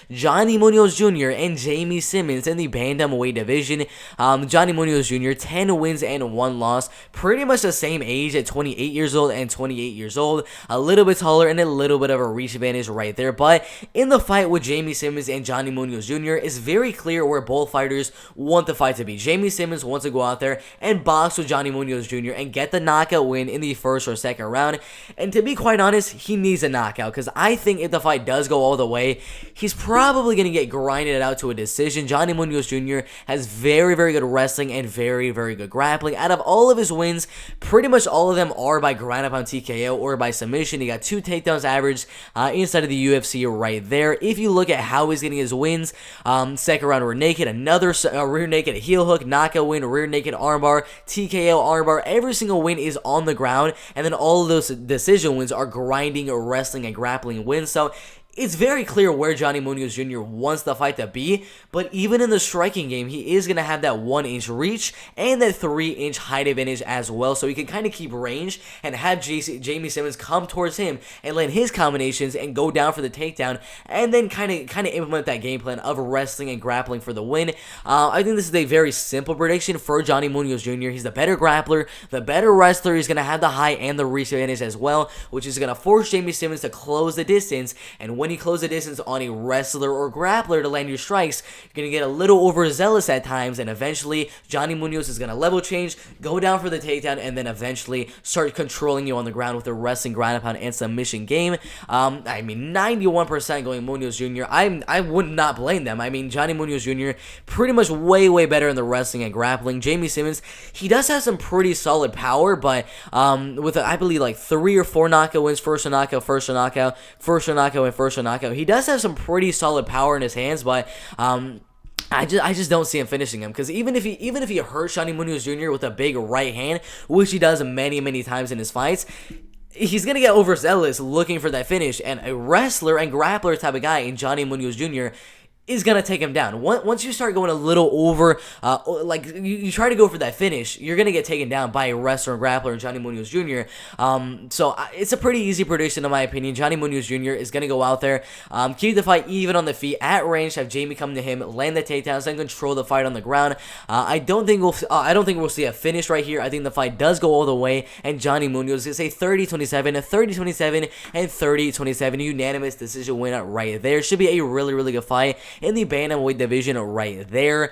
Johnny Munoz Jr. and Jamey Simmons in the bantamweight division. Johnny Munoz Jr., 10 wins and 1 loss. Pretty much the same age at 28 years old and 28 years old. A little bit taller and a little bit of a reach advantage right there. But in the fight with Jamey Simmons and Johnny Munoz Jr., it's very clear where both fighters want the fight to be. Jamey Simmons wants to go out there and box with Johnny Munoz Jr. and get the knockout win in the first or second round. And to be quite honest, he needs a knockout, because I think if the fight does go all the way, he's probably going to get grinded out to a decision. Johnny Munoz Jr. has very, very good wrestling and very, very good grappling. Out of all of his wins, pretty much all of them are by ground up on TKO or by submission. He got 2 takedowns average inside of the UFC right there. If you look at how he's getting his wins, second round rear naked, another rear naked heel hook, knockout win, rear naked armbar, TKO armbar. Every single win is on the ground, and then all of those decision wins are grinding, wrestling, and grappling wins. So it's very clear where Johnny Munoz Jr. wants the fight to be, but even in the striking game, he is going to have that 1-inch reach and that 3-inch height advantage as well, so he can kind of keep range and have Jamey Simmons come towards him and land his combinations and go down for the takedown, and then kind of implement that game plan of wrestling and grappling for the win. I think this is a very simple prediction for Johnny Munoz Jr. He's the better grappler, the better wrestler. He's going to have the height and the reach advantage as well, which is going to force Jamey Simmons to close the distance, and when he closes the distance on a wrestler or grappler to land your strikes, you're going to get a little overzealous at times, and eventually Johnny Munoz is going to level change, go down for the takedown, and then eventually start controlling you on the ground with a wrestling, ground and pound, and submission game. I mean, 91% going Munoz Jr. I would not blame them. I mean, Johnny Munoz Jr. pretty much way, way better in the wrestling and grappling. Jamey Simmons, he does have some pretty solid power, but with, I believe, like 3 or 4 knockout wins, first a knockout, first a knockout, first a knockout, and first a knockout. He does have some pretty solid power in his hands, but I just don't see him finishing him, because even if he hurts Johnny Munoz Jr. with a big right hand, which he does many times in his fights, he's going to get overzealous looking for that finish, and a wrestler and grappler type of guy in Johnny Munoz Jr. is going to take him down. Once you start going a little over, like you try to go for that finish, you're going to get taken down by a wrestler and grappler in Johnny Munoz Jr. So it's a pretty easy prediction in my opinion. Johnny Munoz Jr. is going to go out there, keep the fight even on the feet, at range, have Jamey come to him, land the takedowns, and control the fight on the ground. I don't think we'll see a finish right here. I think the fight does go all the way, and Johnny Munoz is a 30-27, a 30-27, and 30-27 unanimous decision win right there. Should be a really, really good fight in the bantamweight division right there.